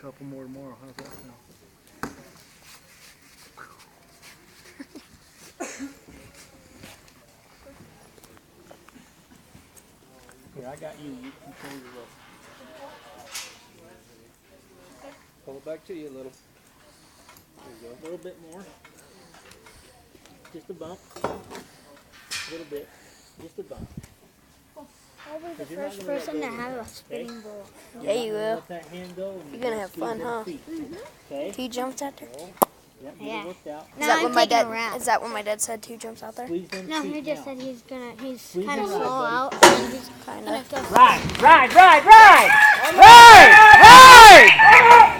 couple more tomorrow. How's that sound? Here, I got you. You control your rope. Pull it back to you a little. There you go. A little bit more. Just a bump. A little bit. Just a bump. I'll be the first person to have a spinning ball. Yeah, you will. Let that hand go. You're gonna have fun, huh? Okay. 2 jumps out there. Yep, Yeah. worked out. Is that what my dad? Is that what my dad said? 2 jumps out there. Squeeze them No, feet he just down. said he's Squeeze kind of them slow out, out. And he's Kind gonna of. go. Ride!